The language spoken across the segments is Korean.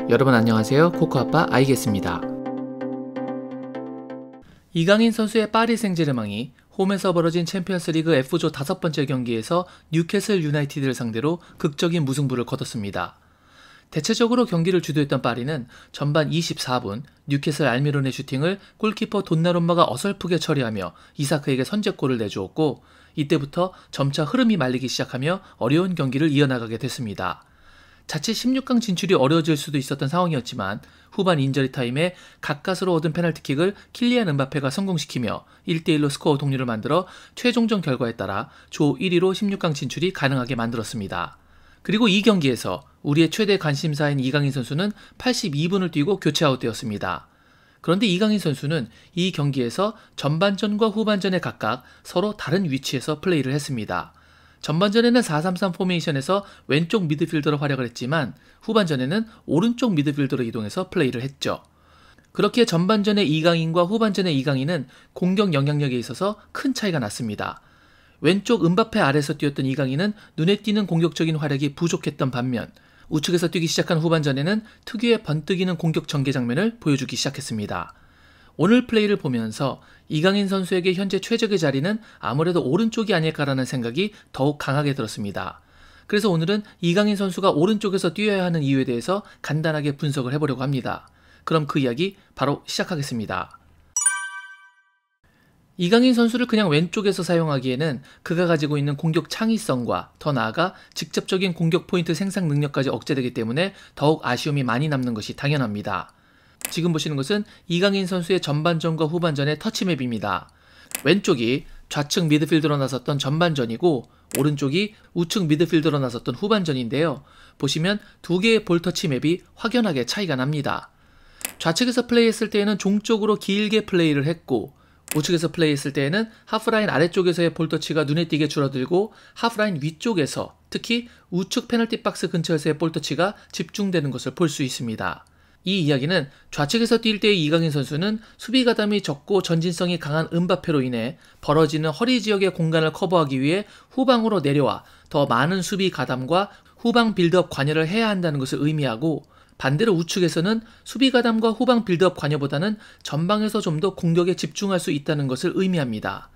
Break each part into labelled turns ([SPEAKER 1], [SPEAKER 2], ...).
[SPEAKER 1] 여러분 안녕하세요. 코코아빠 아이겠습니다. 이강인 선수의 파리 생제르맹이 홈에서 벌어진 챔피언스리그 F조 5번째 경기에서 뉴캐슬 유나이티드를 상대로 극적인 무승부를 거뒀습니다. 대체적으로 경기를 주도했던 파리는 전반 24분 뉴캐슬 알미론의 슈팅을 골키퍼 돈나룸마가 어설프게 처리하며 이사크에게 선제골을 내주었고, 이때부터 점차 흐름이 말리기 시작하며 어려운 경기를 이어나가게 됐습니다. 자칫 16강 진출이 어려워질 수도 있었던 상황이었지만 후반 인저리 타임에 가까스로 얻은 페널티킥을 킬리안 음바페가 성공시키며 1대1로 스코어 동률을 만들어 최종전 결과에 따라 조 1위로 16강 진출이 가능하게 만들었습니다. 그리고 이 경기에서 우리의 최대 관심사인 이강인 선수는 82분을 뛰고 교체 아웃되었습니다. 그런데 이강인 선수는 이 경기에서 전반전과 후반전에 각각 서로 다른 위치에서 플레이를 했습니다. 전반전에는 4-3-3 포메이션에서 왼쪽 미드필더로 활약을 했지만 후반전에는 오른쪽 미드필더로 이동해서 플레이를 했죠. 그렇기에 전반전의 이강인과 후반전의 이강인은 공격 영향력에 있어서 큰 차이가 났습니다. 왼쪽 음바페 아래에서 뛰었던 이강인은 눈에 띄는 공격적인 활약이 부족했던 반면 우측에서 뛰기 시작한 후반전에는 특유의 번뜩이는 공격 전개 장면을 보여주기 시작했습니다. 오늘 플레이를 보면서 이강인 선수에게 현재 최적의 자리는 아무래도 오른쪽이 아닐까라는 생각이 더욱 강하게 들었습니다. 그래서 오늘은 이강인 선수가 오른쪽에서 뛰어야 하는 이유에 대해서 간단하게 분석을 해보려고 합니다. 그럼 그 이야기 바로 시작하겠습니다. 이강인 선수를 그냥 왼쪽에서 사용하기에는 그가 가지고 있는 공격 창의성과 더 나아가 직접적인 공격 포인트 생산 능력까지 억제되기 때문에 더욱 아쉬움이 많이 남는 것이 당연합니다. 지금 보시는 것은 이강인 선수의 전반전과 후반전의 터치맵입니다. 왼쪽이 좌측 미드필더로 나섰던 전반전이고 오른쪽이 우측 미드필더로 나섰던 후반전인데요. 보시면 두 개의 볼 터치맵이 확연하게 차이가 납니다. 좌측에서 플레이했을 때에는 종쪽으로 길게 플레이를 했고 우측에서 플레이했을 때에는 하프라인 아래쪽에서의 볼터치가 눈에 띄게 줄어들고 하프라인 위쪽에서 특히 우측 페널티 박스 근처에서의 볼터치가 집중되는 것을 볼 수 있습니다. 이 이야기는 좌측에서 뛸 때의 이강인 선수는 수비 가담이 적고 전진성이 강한 음바페로 인해 벌어지는 허리 지역의 공간을 커버하기 위해 후방으로 내려와 더 많은 수비 가담과 후방 빌드업 관여를 해야 한다는 것을 의미하고, 반대로 우측에서는 수비 가담과 후방 빌드업 관여보다는 전방에서 좀 더 공격에 집중할 수 있다는 것을 의미합니다.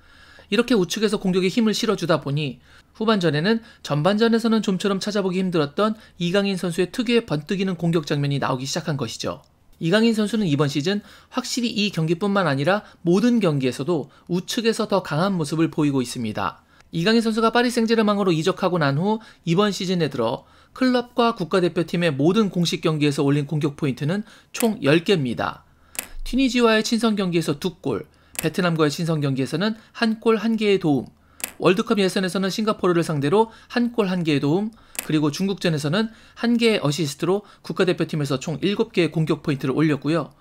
[SPEAKER 1] 이렇게 우측에서 공격에 힘을 실어주다 보니 후반전에는 전반전에서는 좀처럼 찾아보기 힘들었던 이강인 선수의 특유의 번뜩이는 공격 장면이 나오기 시작한 것이죠. 이강인 선수는 이번 시즌 확실히 이 경기뿐만 아니라 모든 경기에서도 우측에서 더 강한 모습을 보이고 있습니다. 이강인 선수가 파리 생제르맹으로 이적하고 난 후 이번 시즌에 들어 클럽과 국가대표팀의 모든 공식 경기에서 올린 공격 포인트는 총 10개입니다. 튀니지와의 친선 경기에서 2골, 베트남과의 친선 경기에서는 1골 1개의 도움, 월드컵 예선에서는 싱가포르를 상대로 1골 1개의 도움, 그리고 중국전에서는 1개의 어시스트로 국가대표팀에서 총 7개의 공격 포인트를 올렸고요.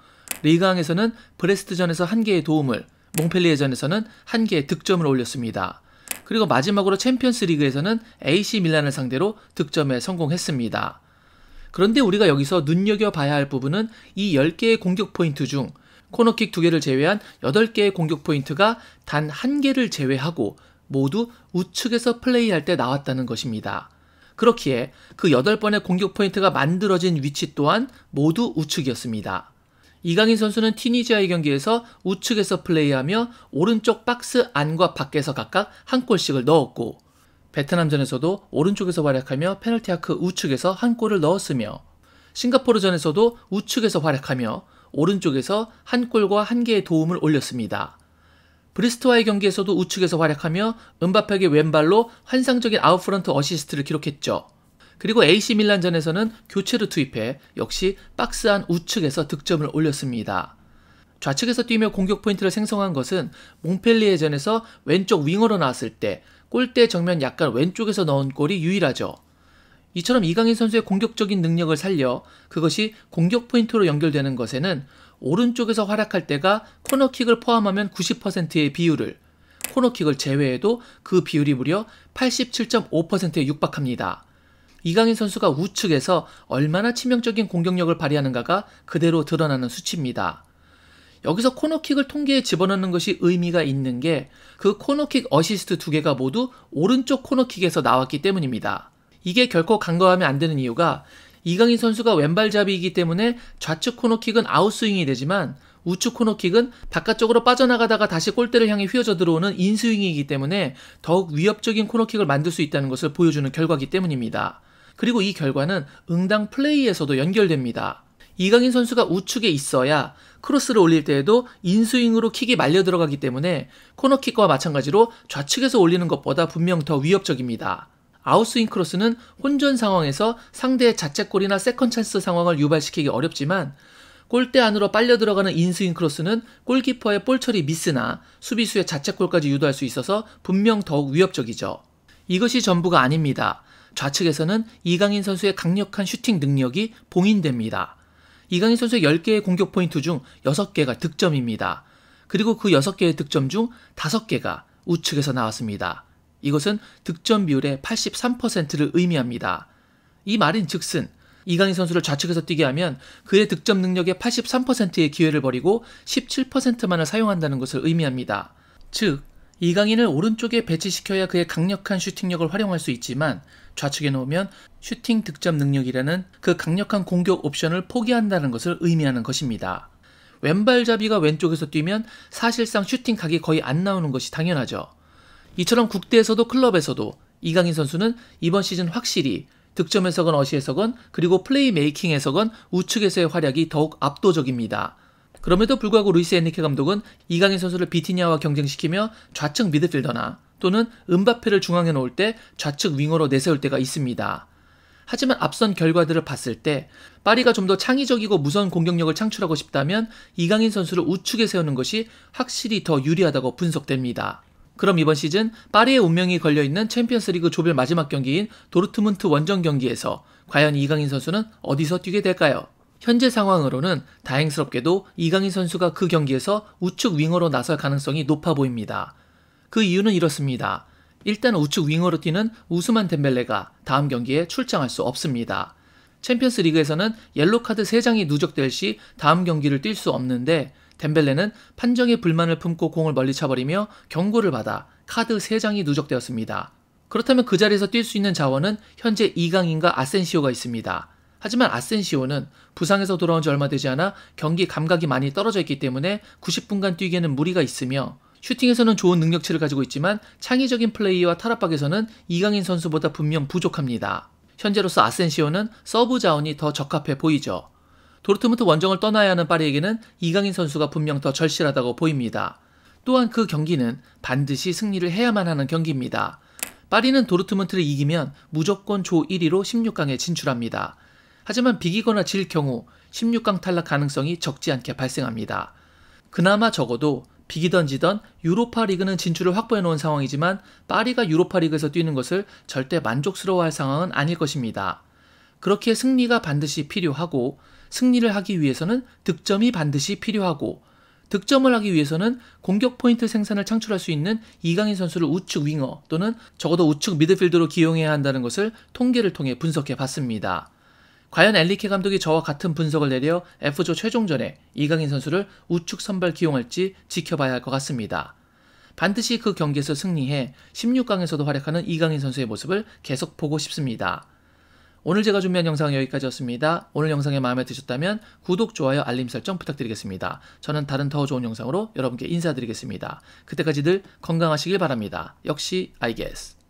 [SPEAKER 1] 리그왕에서는 브레스트전에서 1개의 도움을, 몽펠리에전에서는 1개의 득점을 올렸습니다. 그리고 마지막으로 챔피언스 리그에서는 AC 밀란을 상대로 득점에 성공했습니다. 그런데 우리가 여기서 눈여겨봐야 할 부분은 이 10개의 공격 포인트 중 코너킥 2개를 제외한 8개의 공격 포인트가 단 1개를 제외하고 모두 우측에서 플레이할 때 나왔다는 것입니다. 그렇기에 그 8번의 공격 포인트가 만들어진 위치 또한 모두 우측이었습니다. 이강인 선수는 튀니지아의 경기에서 우측에서 플레이하며 오른쪽 박스 안과 밖에서 각각 1골씩을 넣었고, 베트남전에서도 오른쪽에서 활약하며 페널티 아크 우측에서 1골을 넣었으며, 싱가포르전에서도 우측에서 활약하며 오른쪽에서 1골과 1개의 도움을 올렸습니다. 브리스트와의 경기에서도 우측에서 활약하며 음바페에게 왼발로 환상적인 아웃프런트 어시스트를 기록했죠. 그리고 AC 밀란전에서는 교체로 투입해 역시 박스 안 우측에서 득점을 올렸습니다. 좌측에서 뛰며 공격 포인트를 생성한 것은 몽펠리에전에서 왼쪽 윙어로 나왔을 때 골대 정면 약간 왼쪽에서 넣은 골이 유일하죠. 이처럼 이강인 선수의 공격적인 능력을 살려 그것이 공격 포인트로 연결되는 것에는 오른쪽에서 활약할 때가 코너킥을 포함하면 90%의 비율을, 코너킥을 제외해도 그 비율이 무려 87.5%에 육박합니다. 이강인 선수가 우측에서 얼마나 치명적인 공격력을 발휘하는가가 그대로 드러나는 수치입니다. 여기서 코너킥을 통계에 집어넣는 것이 의미가 있는 게 그 코너킥 어시스트 2개가 모두 오른쪽 코너킥에서 나왔기 때문입니다. 이게 결코 간과하면 안 되는 이유가 이강인 선수가 왼발잡이이기 때문에 좌측 코너킥은 아웃스윙이 되지만 우측 코너킥은 바깥쪽으로 빠져나가다가 다시 골대를 향해 휘어져 들어오는 인스윙이기 때문에 더욱 위협적인 코너킥을 만들 수 있다는 것을 보여주는 결과이기 때문입니다. 그리고 이 결과는 응당 플레이에서도 연결됩니다. 이강인 선수가 우측에 있어야 크로스를 올릴 때에도 인스윙으로 킥이 말려 들어가기 때문에 코너킥과 마찬가지로 좌측에서 올리는 것보다 분명 더 위협적입니다. 아웃스윙 크로스는 혼전 상황에서 상대의 자책골이나 세컨 찬스 상황을 유발시키기 어렵지만 골대 안으로 빨려 들어가는 인스윙 크로스는 골키퍼의 볼 처리 미스나 수비수의 자책골까지 유도할 수 있어서 분명 더욱 위협적이죠. 이것이 전부가 아닙니다. 좌측에서는 이강인 선수의 강력한 슈팅 능력이 봉인됩니다. 이강인 선수의 10개의 공격 포인트 중 6개가 득점입니다. 그리고 그 6개의 득점 중 5개가 우측에서 나왔습니다. 이것은 득점 비율의 83%를 의미합니다. 이 말인 즉슨 이강인 선수를 좌측에서 뛰게 하면 그의 득점 능력의 83%의 기회를 버리고 17%만을 사용한다는 것을 의미합니다. 즉, 이강인을 오른쪽에 배치시켜야 그의 강력한 슈팅력을 활용할 수 있지만 좌측에 놓으면 슈팅 득점 능력이라는 그 강력한 공격 옵션을 포기한다는 것을 의미하는 것입니다. 왼발잡이가 왼쪽에서 뛰면 사실상 슈팅 각이 거의 안 나오는 것이 당연하죠. 이처럼 국대에서도 클럽에서도 이강인 선수는 이번 시즌 확실히 득점에서건 어시에서건 그리고 플레이메이킹에서건 우측에서의 활약이 더욱 압도적입니다. 그럼에도 불구하고 루이스 엔리케 감독은 이강인 선수를 비티냐와 경쟁시키며 좌측 미드필더나 또는 음바페를 중앙에 놓을 때 좌측 윙어로 내세울 때가 있습니다. 하지만 앞선 결과들을 봤을 때 파리가 좀 더 창의적이고 무서운 공격력을 창출하고 싶다면 이강인 선수를 우측에 세우는 것이 확실히 더 유리하다고 분석됩니다. 그럼 이번 시즌 파리의 운명이 걸려있는 챔피언스리그 조별 마지막 경기인 도르트문트 원정 경기에서 과연 이강인 선수는 어디서 뛰게 될까요? 현재 상황으로는 다행스럽게도 이강인 선수가 그 경기에서 우측 윙어로 나설 가능성이 높아 보입니다. 그 이유는 이렇습니다. 일단 우측 윙어로 뛰는 우스만 덴벨레가 다음 경기에 출장할 수 없습니다. 챔피언스 리그에서는 옐로카드 3장이 누적될 시 다음 경기를 뛸 수 없는데 덴벨레는 판정에 불만을 품고 공을 멀리 차버리며 경고를 받아 카드 3장이 누적되었습니다. 그렇다면 그 자리에서 뛸 수 있는 자원은 현재 이강인과 아센시오가 있습니다. 하지만 아센시오는 부상에서 돌아온 지 얼마 되지 않아 경기 감각이 많이 떨어져 있기 때문에 90분간 뛰기에는 무리가 있으며 슈팅에서는 좋은 능력치를 가지고 있지만 창의적인 플레이와 탈압박에서는 이강인 선수보다 분명 부족합니다. 현재로서 아센시오는 서브 자원이 더 적합해 보이죠. 도르트문트 원정을 떠나야 하는 파리에게는 이강인 선수가 분명 더 절실하다고 보입니다. 또한 그 경기는 반드시 승리를 해야만 하는 경기입니다. 파리는 도르트문트를 이기면 무조건 조 1위로 16강에 진출합니다. 하지만 비기거나 질 경우 16강 탈락 가능성이 적지 않게 발생합니다. 그나마 적어도 비기던 지던 유로파 리그는 진출을 확보해 놓은 상황이지만 파리가 유로파 리그에서 뛰는 것을 절대 만족스러워할 상황은 아닐 것입니다. 그렇게 승리가 반드시 필요하고 승리를 하기 위해서는 득점이 반드시 필요하고 득점을 하기 위해서는 공격 포인트 생산을 창출할 수 있는 이강인 선수를 우측 윙어 또는 적어도 우측 미드필더로 기용해야 한다는 것을 통계를 통해 분석해 봤습니다. 과연 엔리케 감독이 저와 같은 분석을 내려 F조 최종전에 이강인 선수를 우측 선발 기용할지 지켜봐야 할 것 같습니다. 반드시 그 경기에서 승리해 16강에서도 활약하는 이강인 선수의 모습을 계속 보고 싶습니다. 오늘 제가 준비한 영상은 여기까지였습니다. 오늘 영상이 마음에 드셨다면 구독, 좋아요, 알림 설정 부탁드리겠습니다. 저는 다른 더 좋은 영상으로 여러분께 인사드리겠습니다. 그때까지 늘 건강하시길 바랍니다. 역시 I guess.